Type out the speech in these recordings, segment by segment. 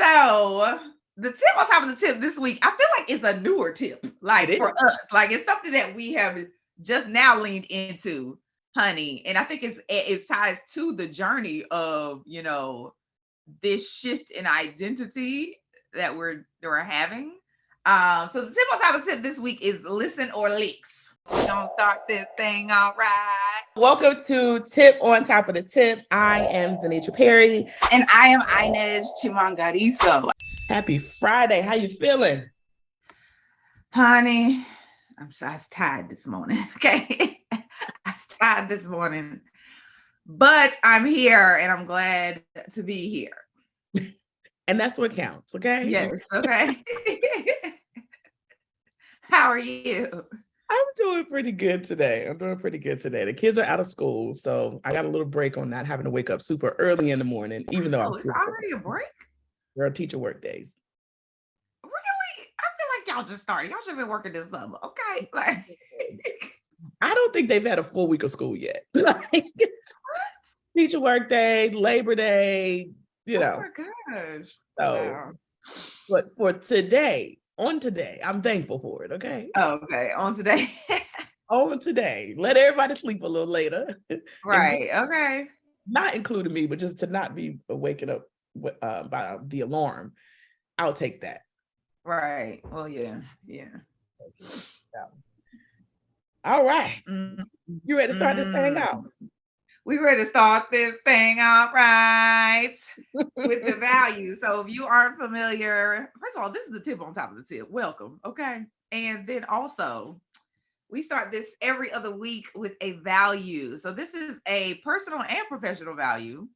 So the tip on top of the tip this week, I feel like it's a newer tip, like for us. Like it's something that we have just now leaned into, honey. And I think it ties to the journey of, this shift in identity that we're having. So the tip on top of the tip this week is listen or leaks. We're gonna start this thing all right. Welcome to Tip on Top of the Tip. I am Zenitra Perry. And I am INEZ Chimangariso. Happy Friday. How you feeling? Honey, I was tired this morning, okay? I was tired this morning. But I'm here and I'm glad to be here. And that's what counts, okay? Yes, okay. How are you? I'm doing pretty good today. The kids are out of school, so I got a little break on not having to wake up super early in the morning, even though it's already a break? There are teacher work days. Really? I feel like y'all just started. Y'all should have been working this summer, okay? Like, I don't think they've had a full week of school yet. Teacher work day, Labor Day, Oh my gosh. So, wow. But for today, I'm thankful for it, okay? Okay, on today. On today. Let everybody sleep a little later. Right, okay. Not including me, but just to not be waking up by the alarm. I'll take that. Right. Well, yeah. All right. You ready to start this thing out? We ready to start this thing out right with the value. So if you aren't familiar, first of all, this is the tip on top of the tip. Welcome. Okay. And then also, we start this every other week with a value. So this is a personal and professional value.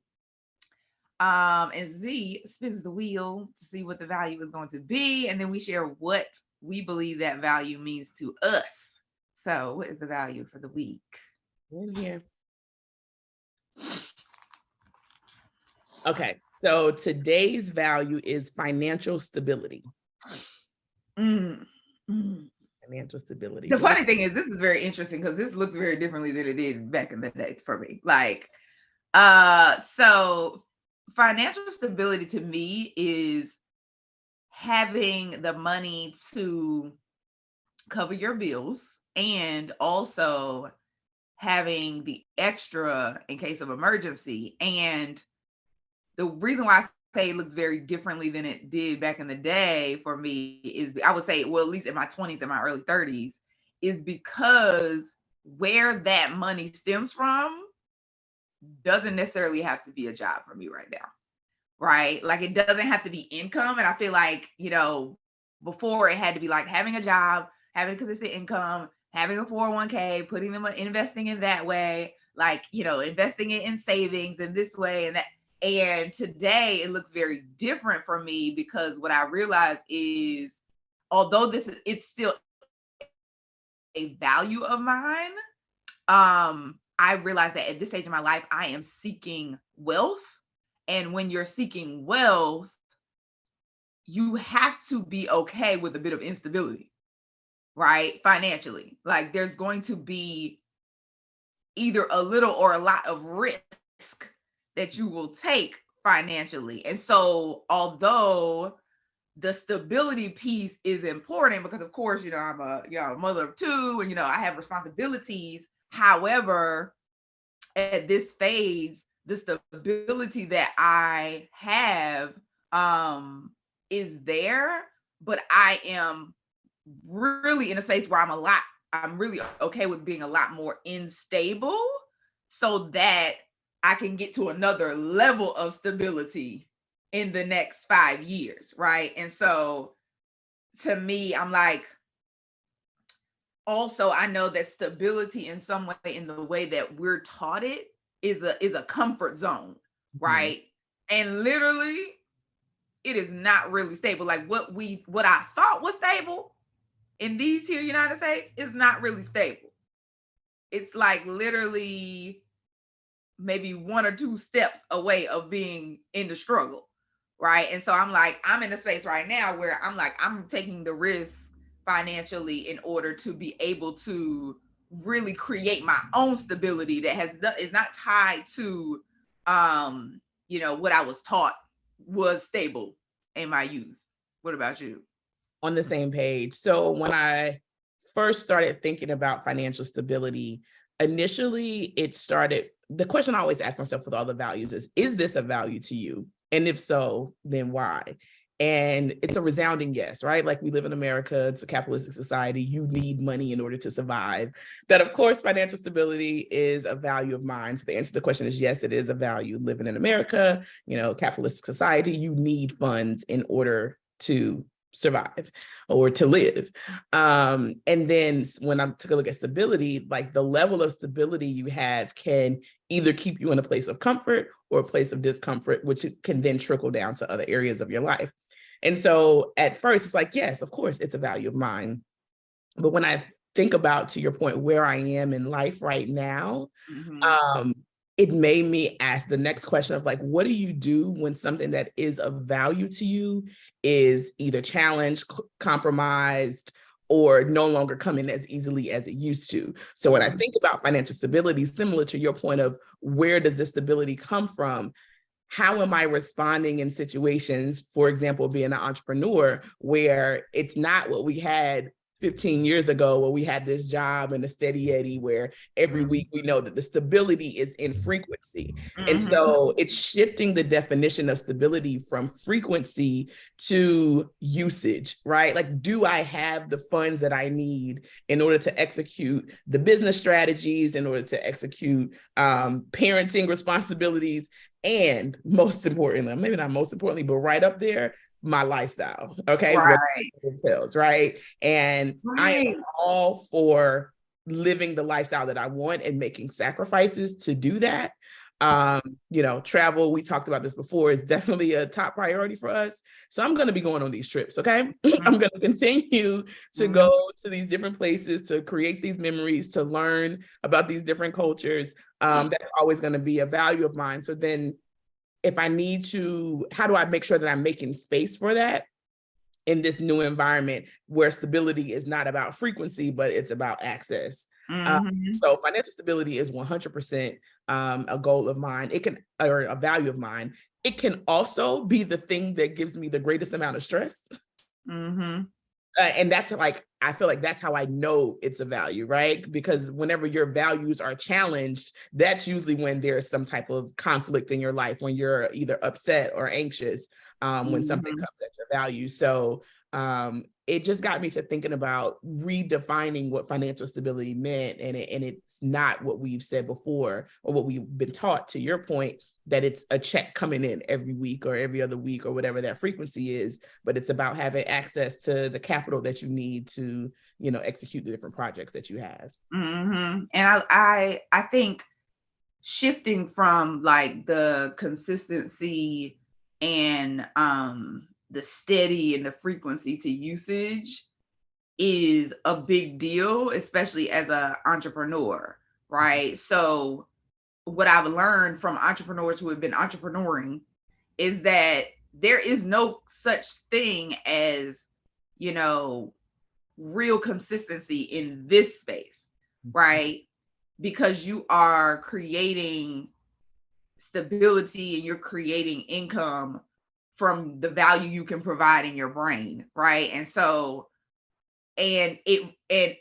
And Z spins the wheel to see what the value is going to be. And then we share what we believe that value means to us. So what is the value for the week? In here. Okay, so today's value is financial stability. Financial stability. The funny thing is, this is very interesting because this looks very differently than it did back in the day for me. Like, so financial stability to me is having the money to cover your bills and also having the extra in case of emergency. And the reason why I say it looks very differently than it did back in the day for me is, I would say, well, at least in my 20s and my early 30s, is because where that money stems from doesn't necessarily have to be a job for me right now, right? Like it doesn't have to be income. And I feel like, before it had to be like having a job, having consistent income, having a 401k, putting them, investing in that way, like, investing it in savings in this way and that. And today it looks very different for me because what I realize is, although it's still a value of mine, I realize that at this stage of my life, I am seeking wealth. And when you're seeking wealth, you have to be okay with a bit of instability, right? Financially, like there's going to be either a little or a lot of risk that you will take financially. And so although the stability piece is important because of course, I'm a mother of two and, I have responsibilities. However, at this phase, the stability that I have is there, but I am really in a space where I'm really okay with being a lot more unstable so that I can get to another level of stability in the next 5 years, right? And so to me, I'm like, also, I know that stability in some way, in the way that we're taught it, is a comfort zone, right? Mm-hmm. And literally, it is not really stable. Like what I thought was stable in these here United States is not really stable. It's like literally maybe 1 or 2 steps away of being in the struggle, right? And so I'm in a space right now where I'm taking the risk financially in order to be able to really create my own stability that is not tied to what I was taught was stable in my youth. What about you? On the same page. So when I first started thinking about financial stability, initially the question I always ask myself with all the values is this a value to you? And if so, then why? And it's a resounding yes, right? Like, we live in America, it's a capitalistic society. You need money in order to survive. That, of course, financial stability is a value of mine. So the answer to the question is yes, it is a value. Living in America, capitalistic society, you need funds in order to survive or to live. And then when I took a look at stability, like, the level of stability you have can either keep you in a place of comfort or a place of discomfort, which can then trickle down to other areas of your life. And so at first it's like, yes, of course, it's a value of mine. But when I think about, to your point, where I am in life right now, it made me ask the next question of, like, what do you do when something that is of value to you is either challenged, compromised, or no longer coming as easily as it used to? So when I think about financial stability, similar to your point of where does this stability come from, how am I responding in situations, for example, being an entrepreneur, where it's not what we had 15 years ago, where we had this job and a steady eddy, where every week we know that the stability is in frequency. And so it's shifting the definition of stability from frequency to usage, right? Like, do I have the funds that I need in order to execute the business strategies, in order to execute parenting responsibilities, and most importantly, maybe not most importantly, but right up there, my lifestyle. Okay. Right. What it entails, right? And I am all for living the lifestyle that I want and making sacrifices to do that. Travel, we talked about this before, is definitely a top priority for us. So I'm going to be going on these trips. Okay. I'm going to continue to go to these different places, to create these memories, to learn about these different cultures. That's always going to be a value of mine. So then, if I need to, how do I make sure that I'm making space for that in this new environment where stability is not about frequency, but it's about access? So financial stability is 100% a goal of mine. Or a value of mine. It can also be the thing that gives me the greatest amount of stress. And that's, like, I feel like that's how I know it's a value, right? Because whenever your values are challenged, that's usually when there's some type of conflict in your life, when you're either upset or anxious, when something comes at your values. So it just got me to thinking about redefining what financial stability meant. And it's not what we've said before, or what we've been taught, to your point, that it's a check coming in every week or every other week or whatever that frequency is, but it's about having access to the capital that you need to, execute the different projects that you have. And I think shifting from, like, the consistency and the steady and the frequency to usage is a big deal, especially as an entrepreneur, right? So what I've learned from entrepreneurs who have been entrepreneuring is that there is no such thing as, real consistency in this space, right? Because you are creating stability and you're creating income from the value you can provide in your brain, right? And so, and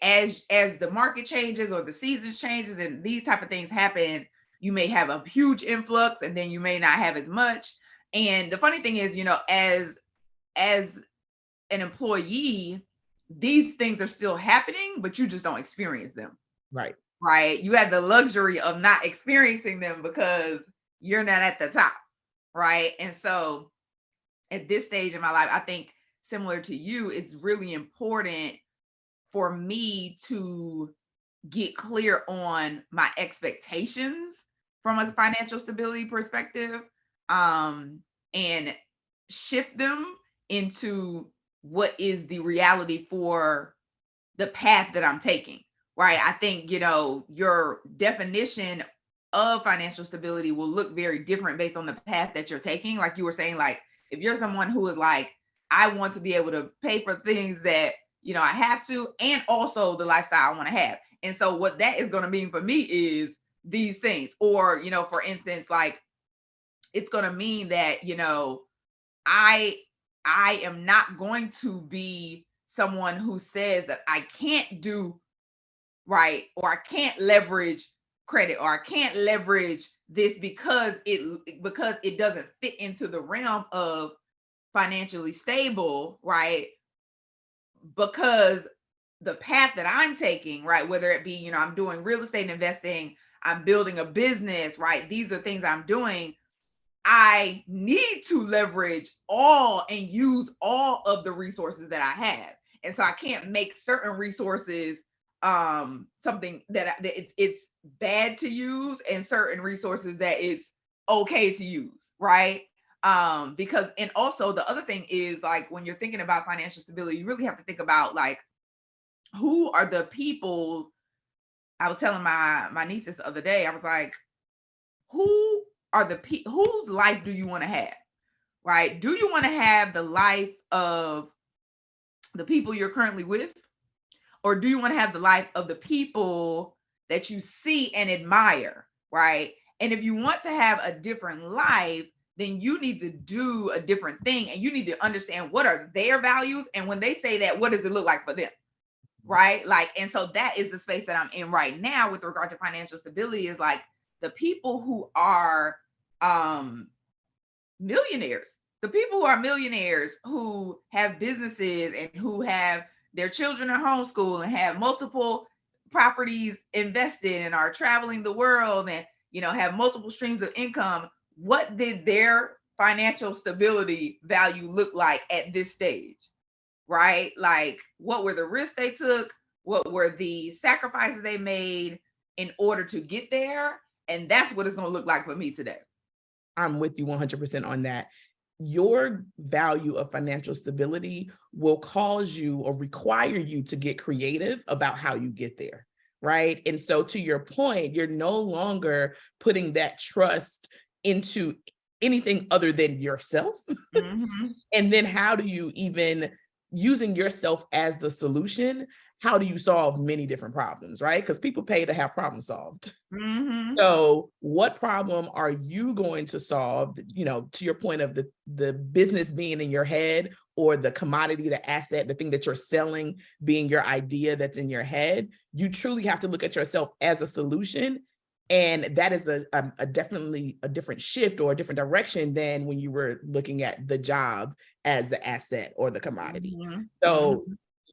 as the market changes or the seasons changes and these type of things happen, you may have a huge influx and then you may not have as much. And the funny thing is, as an employee, these things are still happening, but you just don't experience them. Right. Right. You have the luxury of not experiencing them because you're not at the top. Right. And so at this stage in my life, I think, similar to you, it's really important for me to get clear on my expectations from a financial stability perspective, and shift them into what is the reality for the path that I'm taking, right? I think, your definition of financial stability will look very different based on the path that you're taking. Like you were saying, like, if you're someone who is like, I want to be able to pay for things that, I have to, and also the lifestyle I want to have. And so what that is going to mean for me is these things. Or, for instance, like, it's going to mean that, I I am not going to be someone who says that I can't do right, or I can't leverage credit, or I can't leverage this because it doesn't fit into the realm of financially stable, right? Because the path that I'm taking, right, whether it be, I'm doing real estate investing, I'm building a business, right? These are things I'm doing. I need to leverage all and use all of the resources that I have. And so I can't make certain resources something that it's bad to use, and certain resources that it's okay to use, right? Because, and also the other thing is, like, when you're thinking about financial stability, you really have to think about, like, who are the people. I was telling my niece this the other day, I was like, who are the whose life do you want to have, right? Do you want to have the life of the people you're currently with, or do you want to have the life of the people that you see and admire, right? And if you want to have a different life, then you need to do a different thing, and you need to understand what are their values, and when they say that, what does it look like for them, right? Like, and so that is the space that I'm in right now with regard to financial stability, is like the people who are millionaires, the people who are millionaires, who have businesses and who have their children are homeschooled and have multiple properties invested and are traveling the world, and have multiple streams of income. What did their financial stability value look like at this stage, right? Like, what were the risks they took? What were the sacrifices they made in order to get there? And that's what it's going to look like for me today. I'm with you 100% on that. Your value of financial stability will cause you or require you to get creative about how you get there, right? And so, to your point, you're no longer putting that trust into anything other than yourself. Mm-hmm. And then how do you, even using yourself as the solution, how do you solve many different problems, right? Because people pay to have problems solved. Mm-hmm. So what problem are you going to solve, to your point of the business being in your head, or the commodity, the asset, the thing that you're selling being your idea that's in your head? You truly have to look at yourself as a solution. And that is a definitely a different shift or a different direction than when you were looking at the job as the asset or the commodity. Mm-hmm. So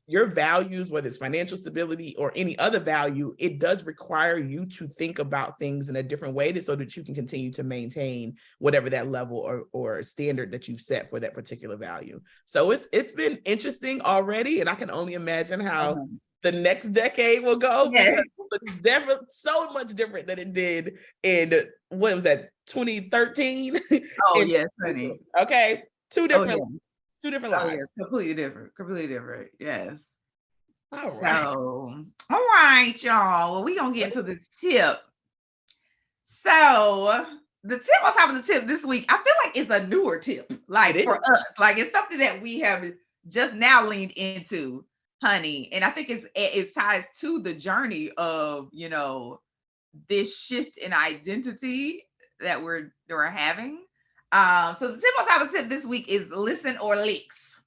your values, whether it's financial stability or any other value, it does require you to think about things in a different way, so that you can continue to maintain whatever that level or standard that you've set for that particular value. So it's been interesting already, and I can only imagine how the next decade will go, because it looks definitely so much different than it did in, what was that, 2013? Oh, yes, honey. Okay, two different lives. Yes, completely different. Yes. All right. So, all right, y'all. Well, we're gonna get into this tip. So, the tip on top of the tip this week, I feel like it's a newer tip, like, for us. Like, it's something that we have just now leaned into, honey. And I think it ties to the journey of, this shift in identity that we're having. So the tip on top of the tip this week is listen or licks.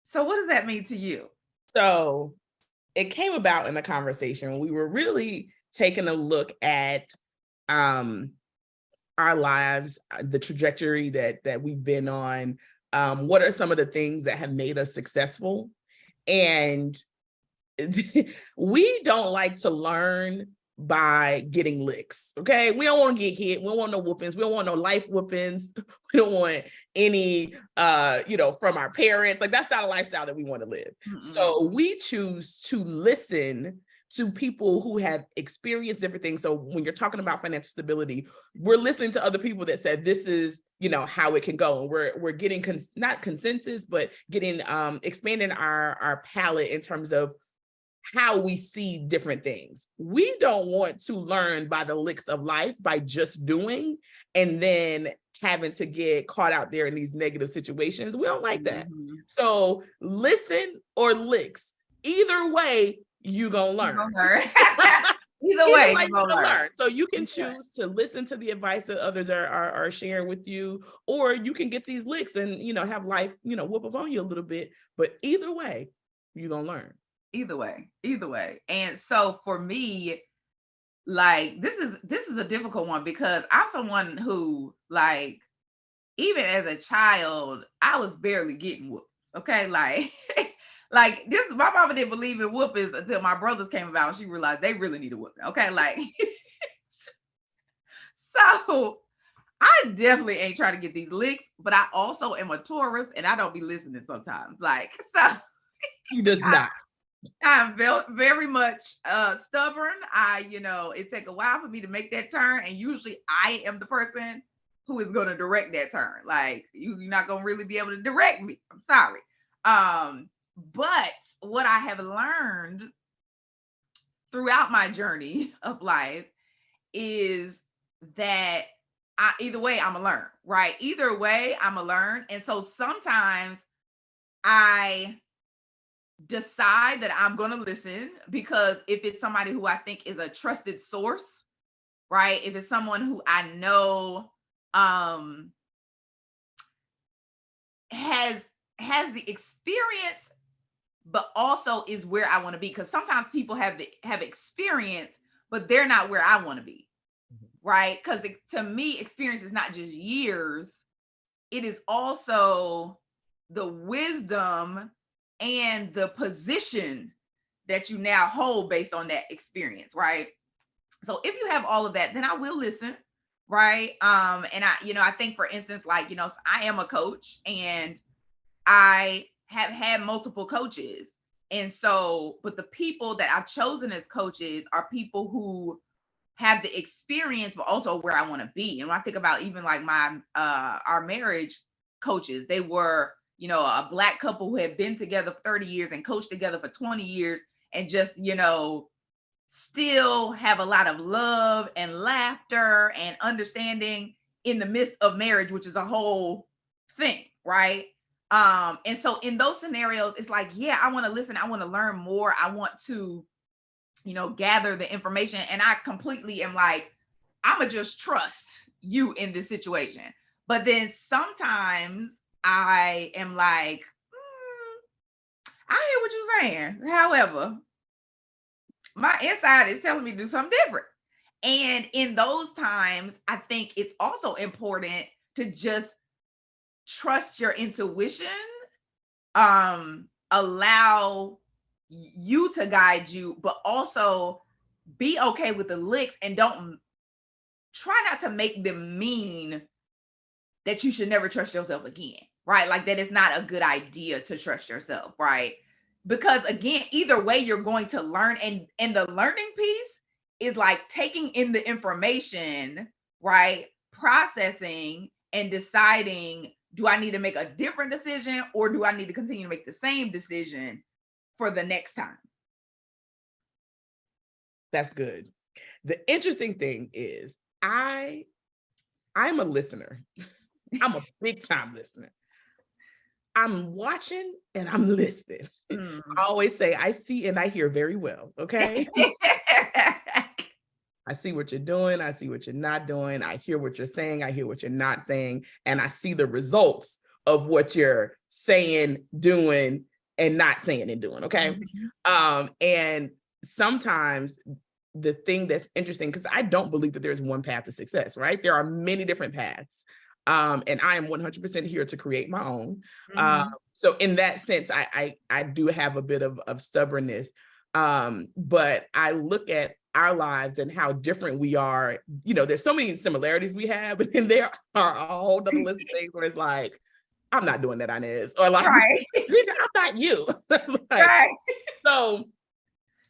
So what does that mean to you? So it came about in a conversation when we were really taking a look at our lives, the trajectory that we've been on. What are some of the things that have made us successful? And we don't like to learn by getting licks. Okay. We don't want to get hit. We don't want no whoopings. We don't want no life whoopings. We don't want any, from our parents. Like, that's not a lifestyle that we want to live. Mm-mm. So we choose to listen to people who have experienced everything. So when you're talking about financial stability, we're listening to other people that said, this is, how it can go. And we're getting not consensus, but getting, expanding our palette in terms of how we see different things. We don't want to learn by the licks of life, by just doing, and then having to get caught out there in these negative situations. We don't like that. Mm-hmm. So listen or licks. Either way, you gonna learn. Either Either way, way, you're you're gonna gonna learn. learn. So you can Okay. choose to listen to the advice that others are sharing with you, or you can get these licks and have life, whoop up on you a little bit. But either way, you're gonna learn. Either way, either way. And so for me, like this is a difficult one because I'm someone who, like, even as a child, I was barely getting whooped. Okay, like like this, my mama didn't believe in whoopings until my brothers came about and she realized they really need a whooping. Okay, like so I definitely ain't trying to get these licks, but I also am a Taurus and I don't be listening sometimes. Like, so He does not. I'm very much stubborn. It take a while for me to make that turn, and usually I am the person who is going to direct that turn. Like, you're not going to really be able to direct me. I'm sorry. But what I have learned throughout my journey of life is that either way I'm gonna learn, right? Either way I'm gonna learn, and so sometimes I decide that I'm going to listen because if it's somebody who I think is a trusted source, right? If it's someone who I know has the experience but also is where I want to be, because sometimes people have experience but they're not where I want to be, right? Because to me, experience is not just years, it is also the wisdom and the position that you now hold based on that experience, right? So if you have all of that, then I will listen, right? And I think, for instance, like, I am a coach and I have had multiple coaches. And so, but the people that I've chosen as coaches are people who have the experience, but also where I want to be. And when I think about even like my our marriage coaches, they were, a Black couple who had been together for 30 years and coached together for 20 years and just, still have a lot of love and laughter and understanding in the midst of marriage, which is a whole thing, right? And so in those scenarios, it's like, yeah, I want to listen, I want to learn more, I want to gather the information. And I completely am like, I'ma just trust you in this situation. But then sometimes I am like, I hear what you're saying. However, my inside is telling me to do something different. And in those times, I think it's also important to just trust your intuition, allow you to guide you, but also be okay with the licks and don't try not to make them mean that you should never trust yourself again, right? Like that is not a good idea to trust yourself, right? Because again, either way you're going to learn, and the learning piece is like taking in the information, right? Processing and deciding, do I need to make a different decision or do I need to continue to make the same decision for the next time? That's good. The interesting thing is I'm a listener. I'm a big time listener. I'm watching and I'm listening. Mm. I always say I see and I hear very well. Okay. I see what you're doing. I see what you're not doing. I hear what you're saying. I hear what you're not saying. And I see the results of what you're saying, doing, and not saying and doing. Okay. Mm-hmm. And sometimes the thing that's interesting, because I don't believe that there's one path to success, right? There are many different paths. And I am 100% here to create my own. Mm-hmm. So in that sense, I do have a bit of stubbornness. But I look at our lives and how different we are. There's so many similarities we have, but then there are a whole other list of things where it's like, I'm not doing that, INEZ, or like, Right. I'm not you. Like, Right. so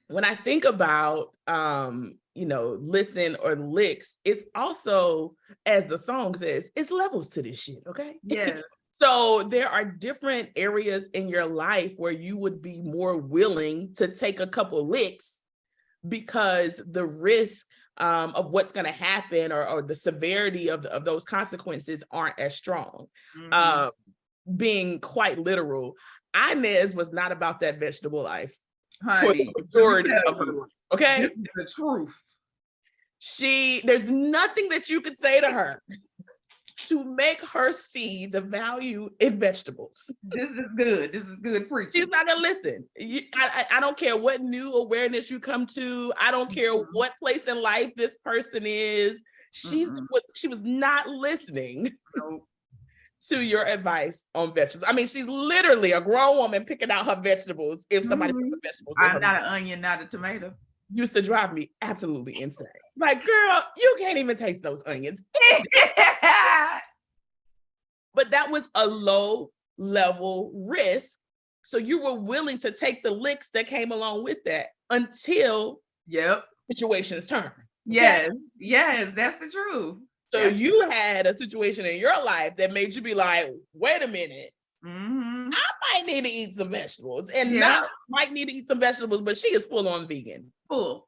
when I think about, listen or licks, it's also, as the song says, it's levels to this shit. Okay. Yes. So there are different areas in your life where you would be more willing to take a couple licks because the risk of what's going to happen or the severity of those consequences aren't as strong. Mm-hmm. Being quite literal, INEZ was not about that vegetable life. for the honey, let me majority tell of her you, life. Okay. this is the truth. There's nothing that you could say to her to make her see the value in vegetables. This is good. This is good preaching. She's not gonna listen. I don't care what new awareness you come to. I don't care what place in life this person is. She was not listening Nope. to your advice on vegetables. I mean, she's literally a grown woman picking out her vegetables if somebody puts some vegetables in her. I'm not an onion, not a tomato. Used to drive me absolutely insane. Like, girl, you can't even taste those onions. But that was a low level risk. So you were willing to take the licks that came along with that until situations turn. Okay? Yes, that's the truth. So you had a situation in your life that made you be like, wait a minute, I might need to eat some vegetables. And not might need to eat some vegetables, but she is full on vegan. Full,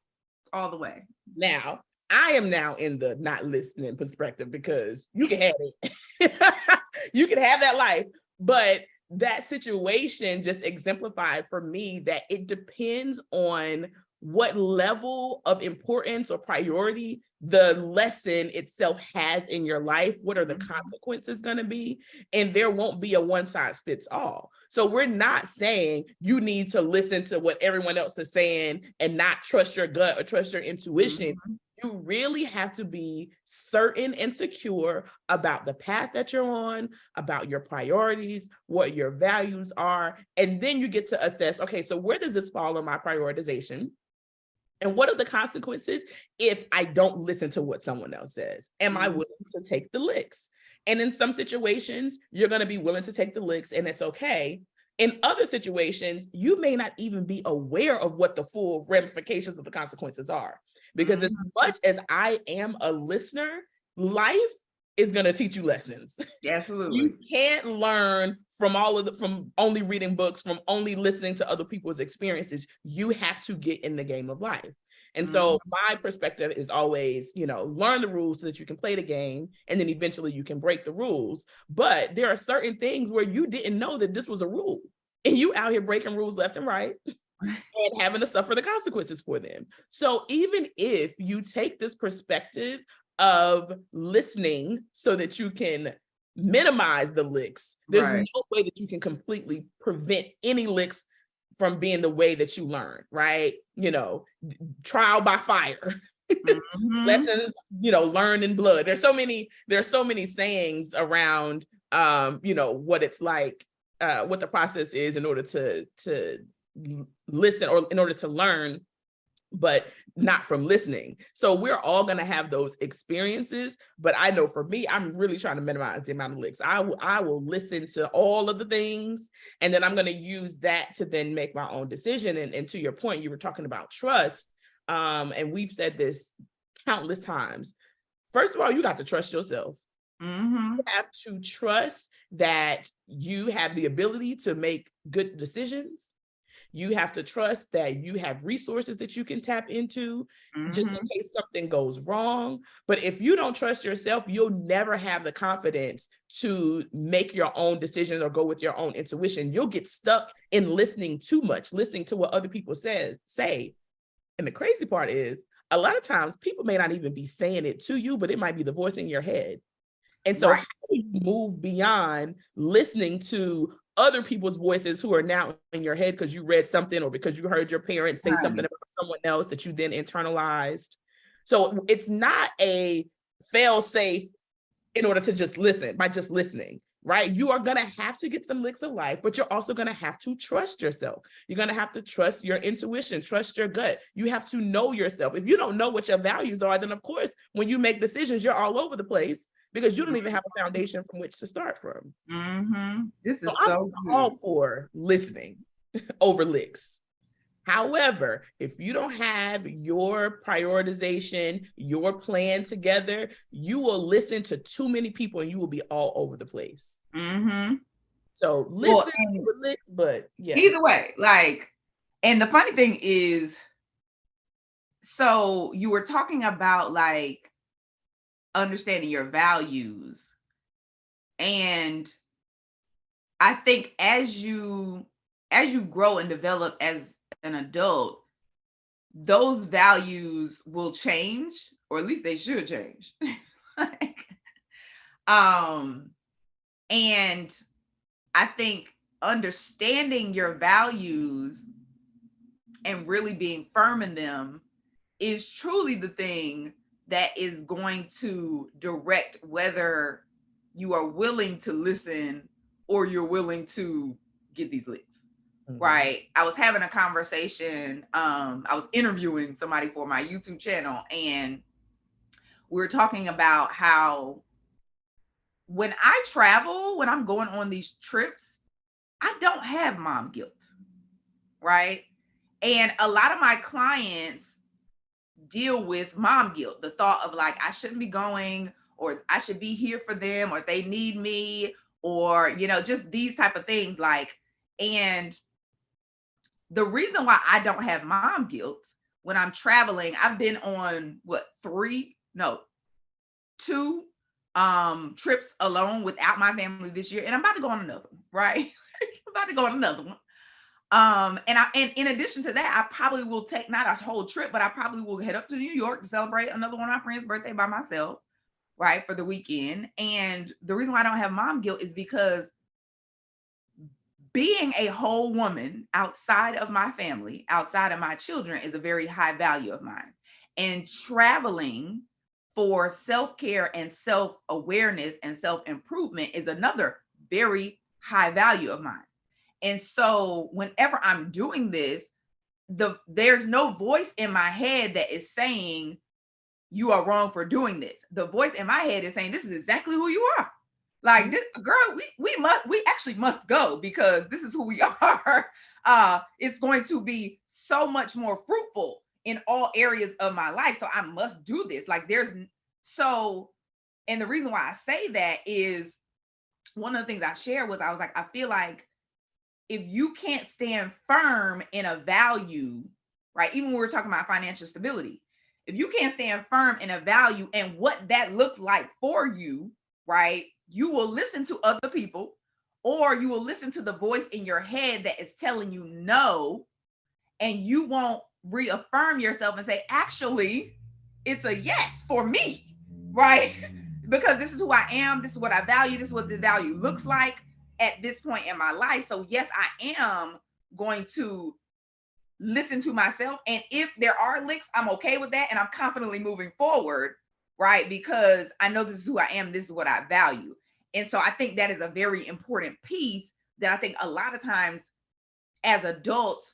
all the way. Now, I am now in the not listening perspective because you can have it. You can have that life. But that situation just exemplified for me that it depends on what level of importance or priority the lesson itself has in your life. What are the consequences going to be? And there won't be a one size fits all. So we're not saying you need to listen to what everyone else is saying and not trust your gut or trust your intuition. You really have to be certain and secure about the path that you're on, about your priorities, what your values are. And then you get to assess, okay, so where does this fall on my prioritization? And what are the consequences if I don't listen to what someone else says? Am I willing to take the licks? And in some situations, you're going to be willing to take the licks and it's okay. In other situations, you may not even be aware of what the full ramifications of the consequences are. Because as much as I am a listener, life is going to teach you lessons. Absolutely. You can't learn from from only reading books, from only listening to other people's experiences. You have to get in the game of life. And so my perspective is always, learn the rules so that you can play the game and then eventually you can break the rules. But there are certain things where you didn't know that this was a rule and you out here breaking rules left and right and having to suffer the consequences for them. So even if you take this perspective of listening so that you can minimize the licks, there's no way that you can completely prevent any licks from being the way that you learn, right? Trial by fire. Lessons, learned in blood. There's so many sayings around what it's like, what the process is in order to listen or in order to learn, but not from listening. So we're all going to have those experiences. But I know for me, I'm really trying to minimize the amount of licks. I will listen to all of the things, and then I'm going to use that to then make my own decision. And to your point, you were talking about trust. And we've said this countless times. First of all, you got to trust yourself. You have to trust that you have the ability to make good decisions. You have to trust that you have resources that you can tap into just in case something goes wrong. But if you don't trust yourself, you'll never have the confidence to make your own decisions or go with your own intuition. You'll get stuck in listening too much, listening to what other people say. And the crazy part is, a lot of times people may not even be saying it to you, but it might be the voice in your head. And so how do you move beyond listening to other people's voices who are now in your head because you read something or because you heard your parents say something about someone else that you then internalized? So it's not a fail safe in order to just listen by just listening, right? You are going to have to get some licks of life, but you're also going to have to trust yourself. You're going to have to trust your intuition, trust your gut. You have to know yourself. If you don't know what your values are, then of course, when you make decisions, you're all over the place because you don't even have a foundation from which to start from. This is I'm all for listening over licks. However, if you don't have your prioritization, your plan together, you will listen to too many people and you will be all over the place. So listen over licks, but yeah. Either way, and the funny thing is, so you were talking about understanding your values, and I think as you grow and develop as an adult, those values will change, or at least they should change. Like, and I think understanding your values and really being firm in them is truly the thing that is going to direct whether you are willing to listen or you're willing to get these licks. Right. I was having a conversation. I was interviewing somebody for my YouTube channel, and we were talking about how when I travel, when I'm going on these trips, I don't have mom guilt. Right. And a lot of my clients deal with mom guilt, the thought of like, I shouldn't be going, or I should be here for them, or they need me, or, just these type of things. Like, and the reason why I don't have mom guilt when I'm traveling, I've been on two trips alone without my family this year, and I'm about to go on another one, right? I'm about to go on another one. And in addition to that, I probably will take not a whole trip, but I probably will head up to New York to celebrate another one of my friends' birthday by myself, right, for the weekend. And the reason why I don't have mom guilt is because being a whole woman outside of my family, outside of my children, is a very high value of mine. And traveling for self-care and self-awareness and self-improvement is another very high value of mine. And so whenever I'm doing this, there's no voice in my head that is saying you are wrong for doing this. The voice in my head is saying this is exactly who you are. Like, this girl, we actually must go because this is who we are. It's going to be so much more fruitful in all areas of my life. So I must do this. Like, and the reason why I say that is one of the things I shared was, I was like, I feel like if you can't stand firm in a value, right? Even when we're talking about financial stability, if you can't stand firm in a value and what that looks like for you, right? You will listen to other people, or you will listen to the voice in your head that is telling you no, and you won't reaffirm yourself and say, actually, it's a yes for me, right? Because this is who I am, this is what I value, this is what this value looks like at this point in my life. So yes, I am going to listen to myself. And if there are licks, I'm okay with that. And I'm confidently moving forward, right? Because I know this is who I am, this is what I value. And so I think that is a very important piece that I think a lot of times as adults,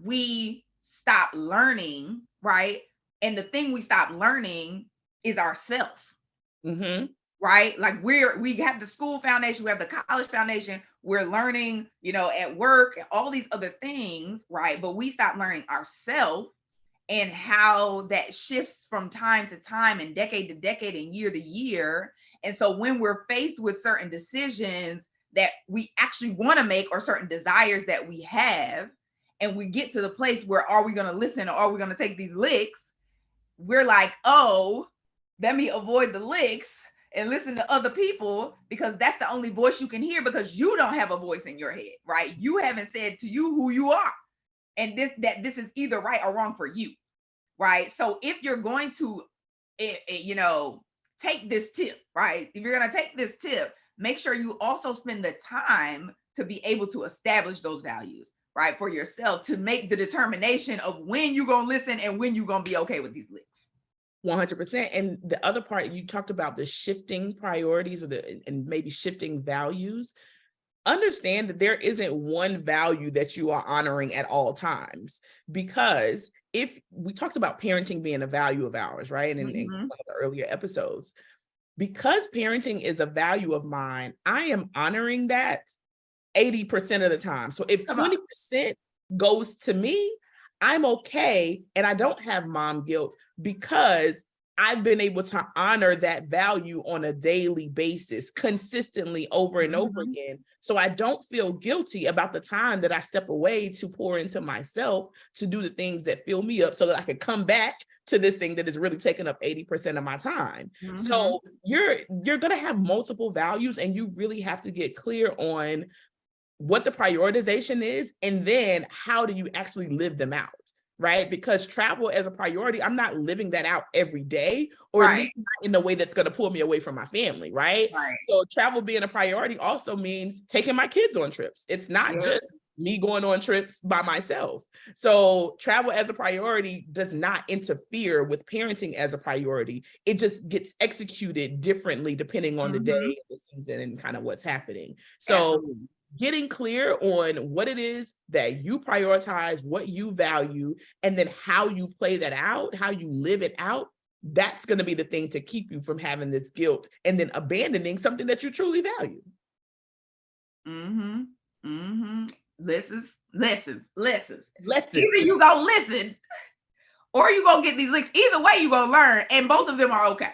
we stop learning, right? And the thing we stop learning is ourself. Right? Like, we have the school foundation, we have the college foundation, we're learning, at work, all these other things, right? But we stop learning ourselves and how that shifts from time to time and decade to decade and year to year. And so when we're faced with certain decisions that we actually want to make, or certain desires that we have, and we get to the place where, are we going to listen or are we going to take these licks? We're like, oh, let me avoid the licks and listen to other people, because that's the only voice you can hear, because you don't have a voice in your head, right? You haven't said to you who you are, and this is either right or wrong for you, right? So if you're going to, take this tip, right? If you're going to take this tip, make sure you also spend the time to be able to establish those values, right, for yourself, to make the determination of when you're going to listen and when you're going to be okay with these licks. 100%. And the other part, you talked about the shifting priorities, and maybe shifting values. Understand that there isn't one value that you are honoring at all times, because if we talked about parenting being a value of ours, right? And in one of the earlier episodes, because parenting is a value of mine, I am honoring that 80% of the time. So if 20% goes to me, I'm okay. And I don't have mom guilt, because I've been able to honor that value on a daily basis, consistently, over and over again. So I don't feel guilty about the time that I step away to pour into myself, to do the things that fill me up, so that I can come back to this thing that is really taking up 80% of my time. So you're going to have multiple values, and you really have to get clear on what the prioritization is, and then how do you actually live them out, right? Because travel as a priority, I'm not living that out every day, or at least not in a way that's going to pull me away from my family, right? So travel being a priority also means taking my kids on trips. It's not just me going on trips by myself. So travel as a priority does not interfere with parenting as a priority. It just gets executed differently depending on the day, the season, and kind of what's happening. So getting clear on what it is that you prioritize, what you value, and then how you play that out, how you live it out, that's going to be the thing to keep you from having this guilt and then abandoning something that you truly value. Lessons. Lessons. Either you go listen or you gonna get these licks. Either way, you gonna learn, and both of them are okay.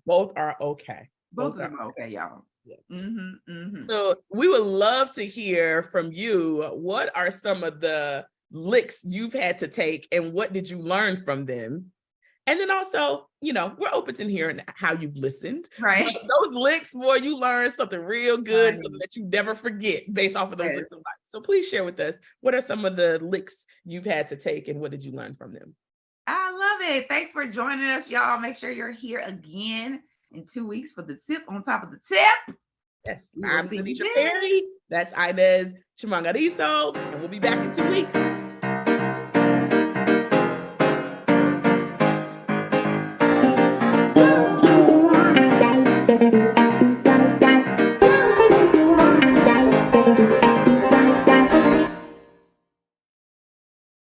Both are okay. Both of them are okay, y'all. Yes. Mm-hmm. So we would love to hear from you. What are some of the licks you've had to take, and what did you learn from them? And then also, you know, we're open to hearing how you've listened. Right. But those licks, boy, you learn something real good, something that you never forget based off of those licks of life. So please share with us, what are some of the licks you've had to take, and what did you learn from them? I love it. Thanks for joining us, y'all. Make sure you're here again in 2 weeks for the tip on top of the tip. Yes, I'm Zenitra Perry. That's INEZ Chimangariso, and we'll be back in 2 weeks.